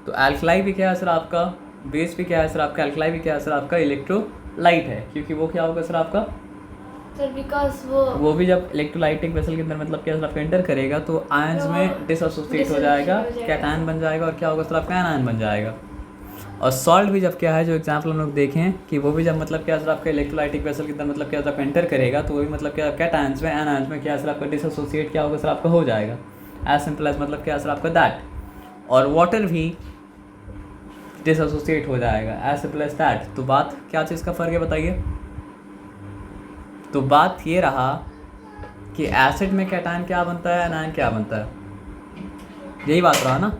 तो एल्कलाई भी क्या है सर आपका, बेस भी क्या है सर आपका, एल्कलाई भी क्या है सर आपका इलेक्ट्रोलाइट है, क्योंकि वो क्या होगा सर आपका सर बिकॉज वो भी जब इलेक्ट्रोलाइटिक वेसल के अंदर मतलब क्या सर आपका एंटर करेगा तो आयंस में डिसएसोसिएट हो जाएगा, कैटायन बन जाएगा, और क्या होगा सर आपका एनायन बन जाएगा। और सॉल्ट भी जब क्या है, जो एग्जाम्पल हम लोग देखें कि वो भी जब मतलब क्या सर आपका इलेक्ट्रोलाइटिक वेसल के अंदर मतलब क्या जब एंटर करेगा तो वो भी मतलब क्या कैटायंस में, एनायंस में क्या सर आपका डिसएसोसिएट क्या होगा सर आपका हो जाएगा। एज सिंपल एज मतलब क्या सर आपका दैट। और वाटर भी डिसएसोसिएट हो जाएगा, एज सिंपल एज दैट। तो बात क्या चीज़ का फ़र्क है बताइए? तो बात ये रहा कि एसिड में कैटायन क्या बनता है, एनायन क्या बनता है, यही बात रहा ना।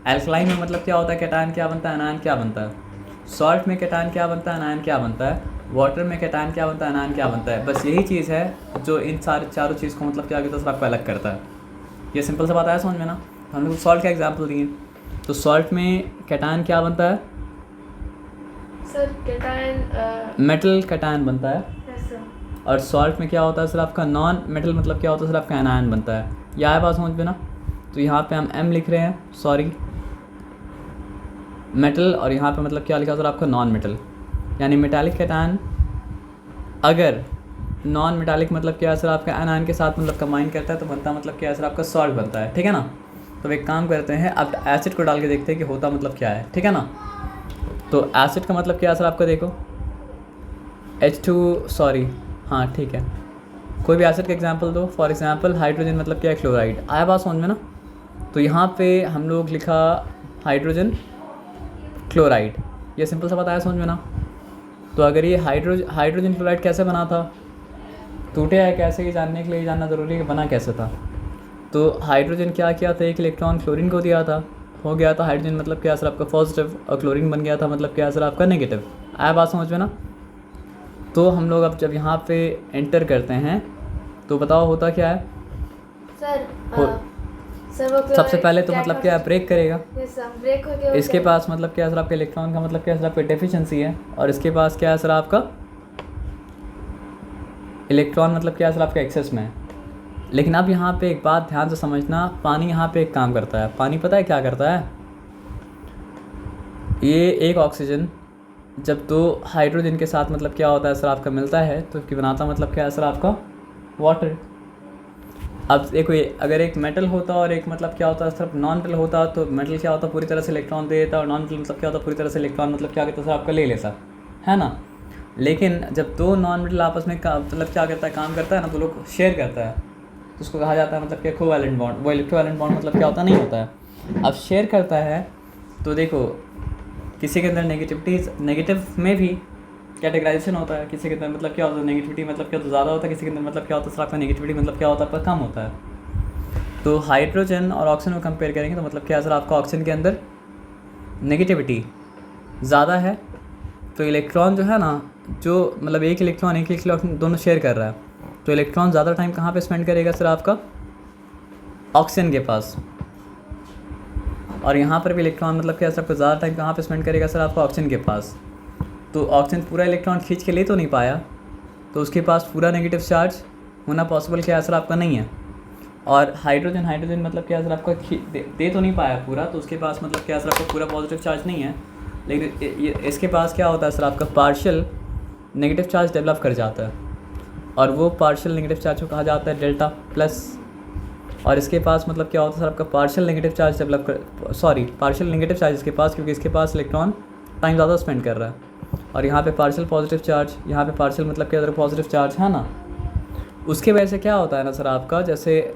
एल्कलाइन में मतलब क्या होता है, कैटायन क्या बनता है, एनायन क्या बनता है। सॉल्ट में कैटायन क्या बनता है, एनायन क्या बनता है। वाटर में कैटायन क्या बनता है, एनायन क्या बनता है। बस यही चीज़ है जो इन चारों चीज़ को मतलब क्या कहते हैं, आपको अलग करता है। ये सिंपल सा बात आया समझ में ना। हम लोग सॉल्ट का एग्जाम्पल दिए, तो सॉल्ट में कैटायन क्या बनता है सर? कैटायन मेटल कैटायन बनता है। Yes sir. और सॉल्ट में क्या होता है सर आपका नॉन मेटल मतलब क्या होता है सर आपका एनायन बनता है। यह है बात समझ में ना। तो यहाँ पे हम M लिख रहे हैं, सॉरी मेटल, और यहाँ पे मतलब क्या लिखा सर आपका नॉन मेटल, यानी मेटालिक कैटायन अगर नॉन मेटालिक मतलब क्या है सर आपका एनायन के साथ मतलब कंबाइन करता है तो बनता मतलब क्या है सर आपका सॉल्ट बनता है, ठीक है ना। तो एक काम करते हैं, अब एसिड को डाल के देखते हैं कि होता मतलब क्या है, ठीक है ना। तो एसिड का मतलब क्या है सर आपका, देखो H2 सॉरी हाँ ठीक है, कोई भी एसिड का एग्जांपल दो। फॉर एग्जांपल हाइड्रोजन मतलब क्या है, क्लोराइड। आया बात समझ में ना। तो यहाँ पे हम लोग लिखा हाइड्रोजन क्लोराइड, ये सिंपल सा बताया समझ में ना। तो अगर ये हाइड्रोजन क्लोराइड कैसे बना था, टूटे है कैसे, ये जानने के लिए जानना ज़रूरी है कि बना कैसे था। तो हाइड्रोजन क्या किया था, एक इलेक्ट्रॉन क्लोरीन को दिया था, हो गया था हाइड्रोजन मतलब क्या सर आपका पॉजिटिव, और क्लोरीन बन गया था मतलब क्या सर आपका नेगेटिव। आया बात समझ में ना। तो हम लोग अब जब यहाँ पे एंटर करते हैं तो बताओ होता क्या है सर हो- सर वो सबसे पहले तो मतलब क्या है, ब्रेक करेगा। यस सर, ब्रेक हो गया। इसके पास मतलब क्या है सर आपके इलेक्ट्रॉन का मतलब क्या है सर आपका डेफिशिएंसी है, और इसके पास क्या है सर आपका इलेक्ट्रॉन मतलब क्या है सर आपका एक्सेस में है। लेकिन अब यहाँ पे एक बात ध्यान से समझना, पानी यहाँ पे एक काम करता है। पानी पता है क्या करता है, ये एक ऑक्सीजन जब दो हाइड्रोजन के साथ मतलब क्या होता है सर आपका मिलता है तो इसकी बनाता मतलब क्या है सर आपका वाटर। अब देखो ये अगर एक मेटल होता और एक मतलब क्या होता है सिर्फ नॉन मेटल होता, तो मेटल क्या होता पूरी तरह से इलेक्ट्रॉन दे देता, और नॉन मेटल मतलब क्या होता पूरी तरह से इलेक्ट्रॉन मतलब क्या कहता है सर आपका ले लेता है ना। लेकिन जब दो नॉन मेटल आपस में मतलब क्या करता है, काम करता है ना, तो लोग शेयर करता है, तो उसको कहा जाता है मतलब क्या कोवैलेंट बॉन्ड। वो इलेक्ट्रोवैलेंट बॉन्ड मतलब क्या होता नहीं होता है। अब शेयर करता है तो देखो किसी के अंदर नेगेटिव में भी कैटेगराइजेशन होता है। किसी के अंदर मतलब क्या होता है नेगेटिविटी मतलब क्या होता है ज़्यादा होता है, किसी के अंदर मतलब क्या होता है सर आपका नेगेटिविटी मतलब क्या होता है आपका कम होता है। तो हाइड्रोजन और ऑक्सीजन को कंपेयर करेंगे तो मतलब क्या है सर आपका ऑक्सीजन के अंदर नेगेटिविटी ज़्यादा है, तो इलेक्ट्रॉन जो है ना, जो मतलब एक इलेक्ट्रॉन दोनों शेयर कर रहा है, तो इलेक्ट्रॉन ज़्यादा टाइम कहाँ पे स्पेंड करेगा सर आपका ऑक्सीजन के पास। और यहाँ पर भी इलेक्ट्रॉन मतलब क्या सर आपका ज़्यादा टाइम कहाँ पे स्पेंड करेगा सर आपका ऑक्सीजन के पास। तो ऑक्सीजन पूरा इलेक्ट्रॉन खींच के ले तो नहीं पाया, तो उसके पास पूरा नेगेटिव चार्ज होना पॉसिबल क्या है सर आपका नहीं है। और हाइड्रोजन मतलब क्या सर आपका दे तो नहीं पाया पूरा, तो उसके पास मतलब क्या सर आपका पूरा पॉजिटिव चार्ज नहीं है। लेकिन इसके पास क्या होता है सर आपका पार्शियल नेगेटिव चार्ज डेवलप कर जाता है, और वो पार्शियल नेगेटिव चार्ज को कहा जाता है डेल्टा प्लस। और इसके पास मतलब क्या होता है सर आपका partial negative charge partial negative charge इसके पास, क्योंकि इसके पास इलेक्ट्रॉन टाइम ज़्यादा स्पेंड कर रहा है। और यहाँ पे पार्शियल पॉजिटिव चार्ज, यहाँ पे पार्शियल मतलब क्या पॉजिटिव चार्ज है ना। उसके वजह से क्या होता है ना सर आपका, जैसे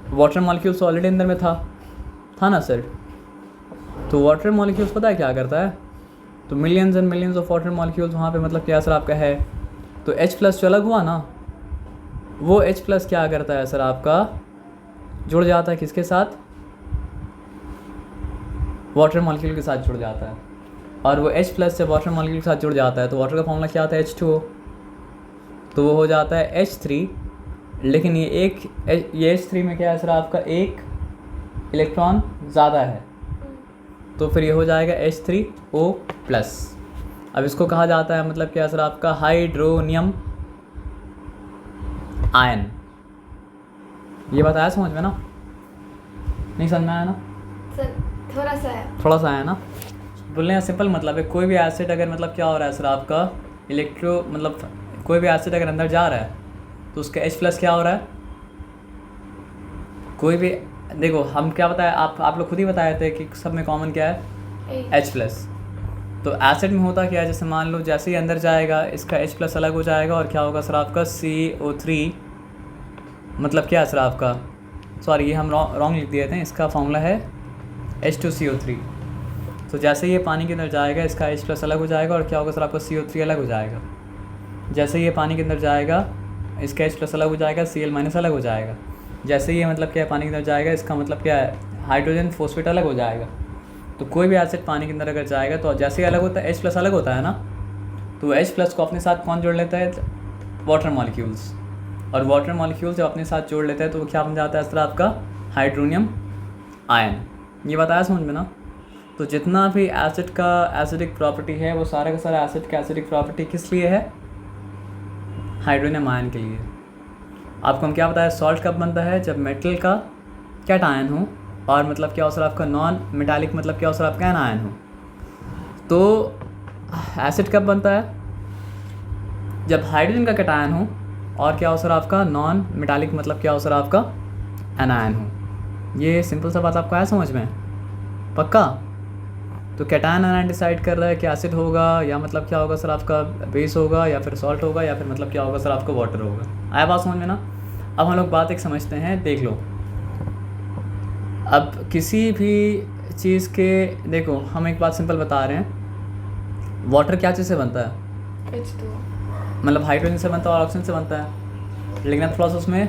वाटर मॉलिक्यूल्स ऑलरेडी अंदर में था ना सर। तो वाटर मॉलिक्यूल्स पता है क्या करता है, तो millions and millions of water molecules वहाँ पे मतलब क्या सर आपका है। तो H+ जो अलग हुआ ना, वो H+ क्या करता है सर आपका जुड़ जाता है किसके साथ, वाटर मॉलिक्यूल के साथ जुड़ जाता है। और वो H+ से वाटर मॉलिक्यूल के साथ जुड़ जाता है, तो वाटर का फॉर्मूला क्या आता है H2O, तो वो हो जाता है H3। लेकिन ये H3 में क्या है सर आपका एक इलेक्ट्रॉन ज़्यादा है, तो फिर ये हो जाएगा H3O+। अब इसको कहा जाता है मतलब क्या सर आपका हाइड्रोनियम आयन। ये बात आया समझ में ना, नहीं समझ में आया ना सर? थोड़ा सा आया ना। बोलने का सिंपल मतलब है, कोई भी एसिड अगर मतलब क्या हो रहा है सर आपका मतलब कोई भी एसिड अगर अंदर जा रहा है तो उसका H+ क्या हो रहा है। कोई भी देखो हम क्या बताया, आप लोग खुद ही बताए थे कि सब में कॉमन क्या है H+। तो एसिड में होता क्या है, जैसे मान लो जैसे ही अंदर जाएगा इसका H+ अलग हो जाएगा, और क्या होगा सर आपका CO3 मतलब क्या है सर आपका ये हम रॉन्ग लिख दिए थे, इसका फॉर्मूला है H2CO3। तो जैसे ये पानी के अंदर जाएगा इसका H प्लस अलग हो जाएगा और क्या होगा सर आपका CO3 अलग हो जाएगा। जैसे ये पानी के अंदर जाएगा इसका H प्लस अलग हो जाएगा, Cl माइनस अलग हो जाएगा। जैसे ये मतलब क्या है पानी के अंदर जाएगा इसका मतलब क्या है हाइड्रोजन फॉस्फेट अलग हो जाएगा। तो कोई भी एसिड पानी के अंदर अगर जाएगा तो जैसे ही अलग होता है H प्लस अलग होता है ना, तो H प्लस को अपने साथ कौन जोड़ लेता है, वाटर मॉलिक्यूल्स। और वाटर मॉलिक्यूल जब अपने साथ जोड़ लेते हैं तो वो क्या बन जाता है इस तरह आपका हाइड्रोनियम आयन। ये बताया समझ में ना। तो जितना भी एसिड का एसिडिक प्रॉपर्टी है वो सारा का सारा एसिड का एसिडिक प्रॉपर्टी किस लिए है, हाइड्रोनियम आयन के लिए। आपको हम क्या बताया, सॉल्ट कब बनता है, जब मेटल का कैटायन हो और मतलब क्या हो सर आपका नॉन मेटालिक मतलब क्या हो सर आपका एनायन हो। तो एसिड कब बनता है, जब हाइड्रोजन का कैटायन हो और क्या हो सर आपका नॉन मेटालिक मतलब क्या हो सर आपका एनायन हो। ये सिंपल सा बात आपको आया समझ में, पक्का। तो कैटायन एनायन डिसाइड कर रहा है कि एसिड होगा या मतलब क्या होगा सर आपका बेस होगा या फिर सॉल्ट होगा या फिर मतलब क्या होगा सर आपका वाटर होगा। आया बात समझ में ना। अब हम लोग बात एक समझते हैं, देख लो। अब किसी भी चीज़ के देखो हम एक बात सिंपल बता रहे हैं, वाटर क्या चीज़ से बनता है, H2O। मतलब हाइड्रोजन से बनता है और ऑक्सीजन से बनता है। लेकिन अब थोड़ा सा उसमें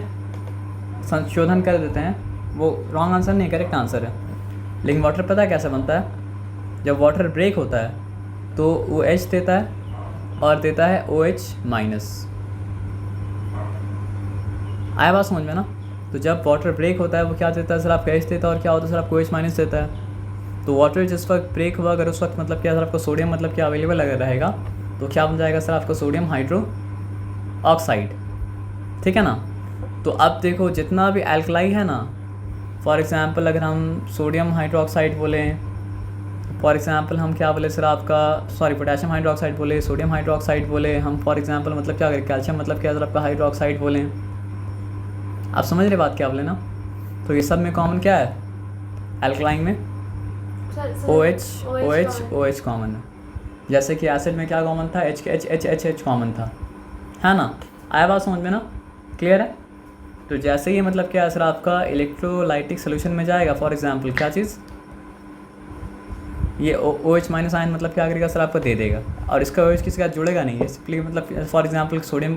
संशोधन कर देते हैं, वो रॉन्ग आंसर नहीं करेक्ट आंसर है। लेकिन वाटर पता है कैसे बनता है, जब वाटर ब्रेक होता है तो वो H देता है और देता है OH माइनस। आया बात समझ में ना। तो जब वाटर ब्रेक होता है वो क्या देता है सर आपका H देता है और क्या होता है सर आपको OH माइनस देता है। तो वाटर जिस वक्त ब्रेक हुआ अगर उस वक्त मतलब क्या सर आपको सोडियम मतलब क्या अवेलेबल अगर रहेगा तो क्या बन जाएगा सर आपका सोडियम हाइड्रो ऑक्साइड, ठीक है ना। तो अब देखो जितना भी एल्कलाई है ना, फॉर एग्ज़ाम्पल अगर हम सोडियम हाइड्रोक्साइड बोलें, फॉर एग्ज़ाम्पल हम क्या बोले सर आपका पोटेशियम हाइड्रोक्साइड बोले, सोडियम हाइड्रोक्साइड बोले हम, फॉर एग्ज़ाम्पल मतलब क्या करें कैल्शियम मतलब क्या सर आपका हाइड्रोक्साइड बोलें। आप समझ रहे बात क्या बोले ना। तो ये सब में कॉमन क्या है, एल्कलाइन में OH कॉमन है। जैसे कि एसिड में क्या कॉमन था, H कॉमन था, है ना। आया बात समझ में ना, क्लियर है। तो जैसे ही मतलब क्या है सर आपका इलेक्ट्रोलाइटिक सोल्यूशन में जाएगा, फॉर एग्जांपल क्या चीज़, ये OH माइनस आयन मतलब क्या करेगा सर आपको दे देगा और इसका OH किसी का जुड़ेगा नहीं है सिंपली। मतलब फॉर एग्जांपल सोडियम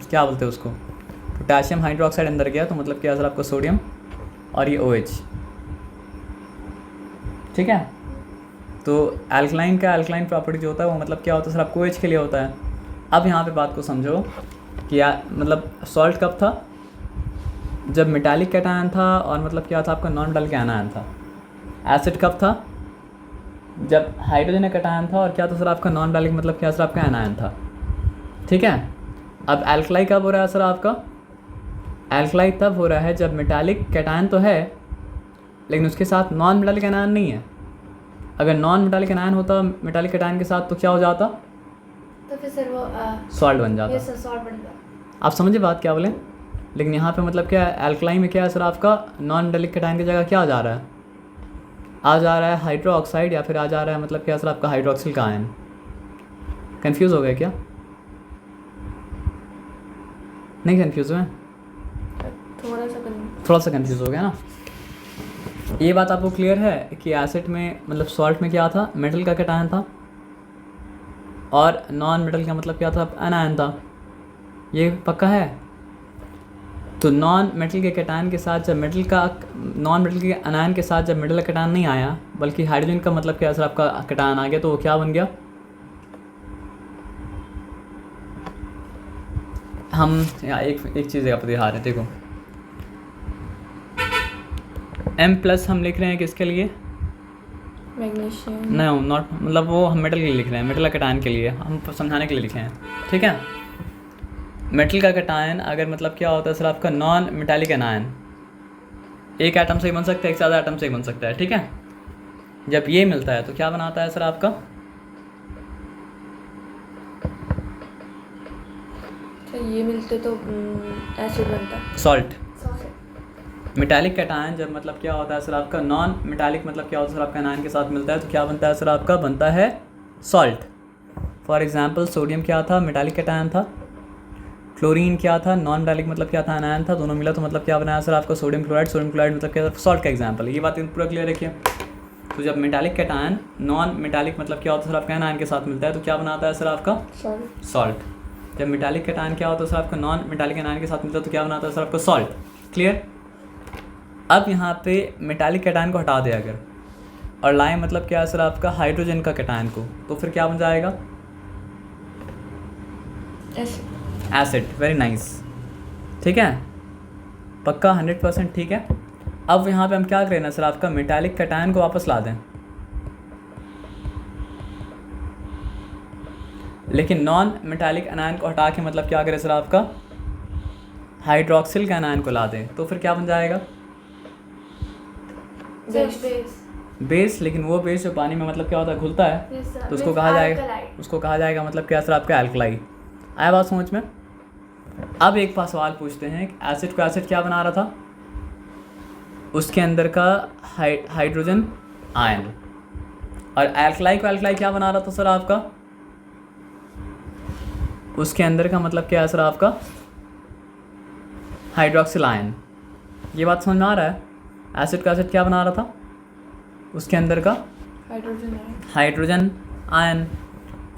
क्या बोलते हैं उसको, पोटेशियम हाइड्रोक्साइड अंदर गया तो मतलब क्या सर आपको सोडियम और ये OH, ठीक है। तो एल्कलाइन का एल्कलाइन प्रॉपर्टी जो होता है वो मतलब क्या होता है सर आपको OH के लिए होता है। अब यहाँ पे बात को समझो कि मतलब सॉल्ट कब था, जब मेटालिक कैटायन था और मतलब क्या था आपका नॉन मेटालिक एनायन था। एसिड कब था, जब हाइड्रोजन कैटायन था और क्या था सर आपका नॉन मेटालिक मतलब क्या सर आपका एनायन था, ठीक है। अब एल्कलाई कब हो रहा है सर आपका, एल्कलाई तब हो रहा है जब मेटालिक कैटायन तो है लेकिन उसके साथ नॉन मेटालिक एनायन नहीं है। अगर नॉन मेटालिक एनायन होता मेटालिक कैटायन के साथ तो क्या हो जाता, तो फिर सर वो सॉल्ट बन जाता। सॉल्ट बन जाता। आप समझे बात क्या बोले। लेकिन यहाँ पे मतलब क्या है, एल्कलाइन में क्या है सर आपका नॉन मेटालिक कैटायन की जगह क्या आ जा रहा है, आ जा रहा है हाइड्रो ऑक्साइड या फिर आ जा रहा है मतलब क्या सर आपका हाइड्रोक्सिल का आयन। कंफ्यूज हो गया क्या, नहीं कंफ्यूज हुए, थोड़ा सा कंफ्यूज हो गया ना। ये बात आपको क्लियर है कि एसिड में मतलब सॉल्ट में क्या था, मेटल का कैटायन था और नॉन मेटल का मतलब क्या था, एनायन था। ये पक्का है। तो नॉन मेटल के कैटायन के साथ जब मेटल का नॉन मेटल के एनायन के साथ जब मेटल का कैटायन नहीं आया बल्कि हाइड्रोजन का मतलब क्या सर आपका कैटायन आ गया तो वो क्या बन गया, हम यहाँ एक चीज़ आप दिखा रहे हैं, देखो M+ हम लिख रहे हैं किसके लिए, मैग्नीशियम नहीं नॉट, मतलब वो हम मेटल के लिए लिख रहे हैं, मेटल का कैटायन के लिए हम समझाने के लिए लिखे हैं, ठीक है। मेटल का कैटायन अगर मतलब क्या होता है सर आपका नॉन मेटालिक एनायन, एक एटम से ही बन सकता है, एक से ज़्यादा एटम से ही बन सकता है, ठीक है। जब ये मिलता है तो क्या बनाता है सर आपका, ये मिलते तो एसिड बनता है, सॉल्ट। मेटालिक कैटायन जब मतलब क्या होता है सर आपका नॉन मेटालिक मतलब क्या होता है सर आपका एनायन के साथ मिलता है तो क्या बनता है सर आपका, बनता है सॉल्ट। फॉर एग्जांपल सोडियम क्या था, मेटालिक कैटायन था, क्लोरीन क्या था, नॉन मेटालिक मतलब क्या था, एनायन था, दोनों मिला तो मतलब क्या बनाया सर आपका सोडियम क्लोराइड मतलब क्या सॉल्ट का एग्जांपल है। ये बात पूरा क्लियर रखिए। तो जब मेटालिक कैटायन नॉन मेटालिक मतलब क्या होता है सर आपका एनायन के साथ मिलता है तो क्या बनाता है सर आपका सॉल्ट। जब मेटालिक कैटायन क्या होता है सर आपका नॉन मेटालिक एनायन के साथ मिलता है तो क्या बनाता है सर आपका सॉल्ट। क्लियर। अब यहाँ पे मेटालिक कैटायन को हटा दे अगर और लाए मतलब क्या है सर आपका हाइड्रोजन का कैटायन को, तो फिर क्या बन जाएगा एसिड। वेरी नाइस, ठीक है, पक्का 100% ठीक है। अब यहाँ पे हम क्या करें ना सर आपका मेटालिक कैटायन को वापस ला दें, लेकिन नॉन मेटालिक एनायन को हटा के मतलब क्या करें सर आपका हाइड्रोक्सिल का एनायन को ला दें, तो फिर क्या बन जाएगा बेस। लेकिन वो बेस जो पानी में मतलब क्या होता है घुलता है, तो उसको कहा जाएगा मतलब क्या सर आपका एल्कलाई। आया बात समझ में। अब एक बार सवाल पूछते हैं कि एसिड को एसिड क्या बना रहा था, उसके अंदर का हाइड्रोजन आयन, और एल्कलाई को एल्कलाई क्या बना रहा था सर आपका, उसके अंदर का मतलब क्या है सर आपका हाइड्रोक्सिल आयन। ये बात समझ में आ रहा है। एसिड का एसिड क्या बना रहा था, उसके अंदर का हाइड्रोजन आयन,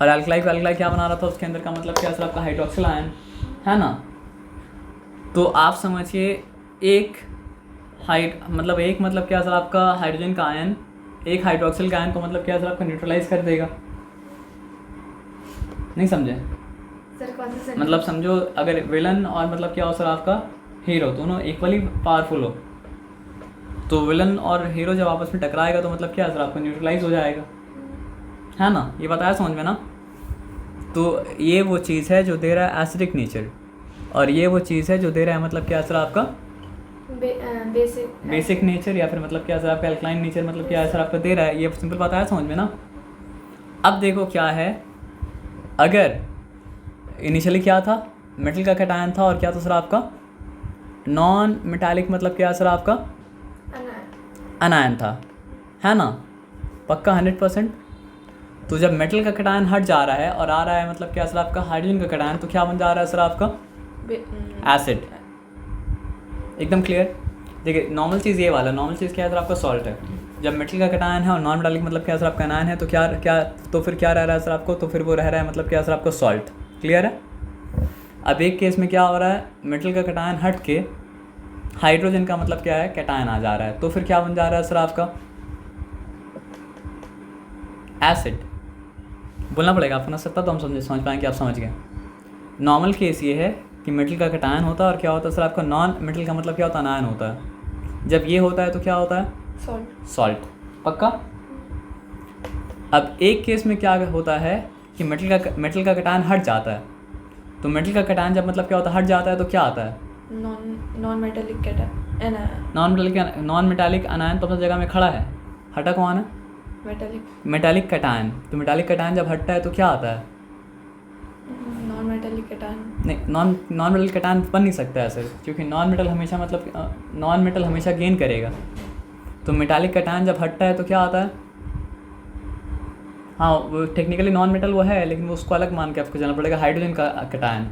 और एल्कलाई को एल्कलाई क्या बना रहा था, उसके अंदर का मतलब क्या सर आपका हाइड्रोक्सिल आयन, है ना। तो आप समझिए एक मतलब क्या सर आपका हाइड्रोजन का आयन एक हाइड्रोक्सिल का आयन को मतलब क्या सर आपका न्यूट्रलाइज कर देगा। नहीं समझे सर कौन सा मतलब समझो अगर विलन और मतलब क्या हो सर आपका हीरो दोनों इक्वली पावरफुल हो, तो विलन और हीरो जब आपस में टकराएगा तो मतलब क्या सर आपका न्यूट्रलाइज हो जाएगा, है ना। ये बताया समझ में ना। तो ये वो चीज़ है जो दे रहा है एसिडिक नेचर, और ये वो चीज़ है जो दे रहा है मतलब क्या सर आपका बेसिक नेचर, या फिर मतलब क्या सर आपका एल्कलाइन नेचर मतलब क्या सर आपका दे रहा है। ये सिंपल बात है समझ में ना। अब देखो क्या है, अगर इनिशियली क्या था मेटल का कैटायन था और क्या था सर आपका नॉन मेटालिक मतलब क्या सर आपका अनायन था, है ना, पक्का 100%। तो जब मेटल का कैटायन हट जा रहा है और आ रहा है मतलब क्या सर आपका हाइड्रोजन का कैटायन, तो क्या बन जा रहा है सर आपका एसिड। एकदम क्लियर। देखिए नॉर्मल चीज़ ये वाला, नॉर्मल चीज़ क्या है सर आपका सॉल्ट है। जब मेटल का कैटायन है और नॉन मेटालिक मतलब क्या सर आपका एनायन है, तो तो फिर क्या रह रहा है सर आपको, तो फिर वो रह रहा है मतलब क्या सर आपका सॉल्ट। क्लियर है। अब एक केस में क्या हो रहा है, मेटल का कैटायन हट के हाइड्रोजन का मतलब क्या है कैटायन आ जा रहा है, तो फिर क्या बन जा रहा है सर आपका एसिड। बोलना पड़ेगा आपको ना सकता, तो हम समझ पाएंगे, आप समझ गए। नॉर्मल केस ये है कि मेटल का कैटायन होता है और क्या होता है सर आपका नॉन मेटल का मतलब क्या होता है अनायन होता है। जब ये होता है तो क्या होता है सॉल्ट। पक्का। अब एक केस में क्या होता है कि मेटल का कैटायन हट जाता है, तो मेटल का कैटायन जब मतलब क्या होता है हट जाता है तो क्या आता है नॉन मेटालिक अनायन। तो अपनी जगह में खड़ा है, हटा कौन है मेटालिक कैटायन। तो मेटालिक कैटायन जब हटता है तो क्या आता है नॉन मेटालिक कैटायन। नहीं, नॉन मेटल कैटायन बन नहीं सकता है सर, क्योंकि नॉन मेटल हमेशा गेन करेगा। तो मेटालिक कैटायन जब हटता है तो क्या आता है, हाँ वो टेक्निकली नॉन मेटल वो है, लेकिन वो उसको अलग मान के आपको जाना पड़ेगा हाइड्रोजन का कैटायन।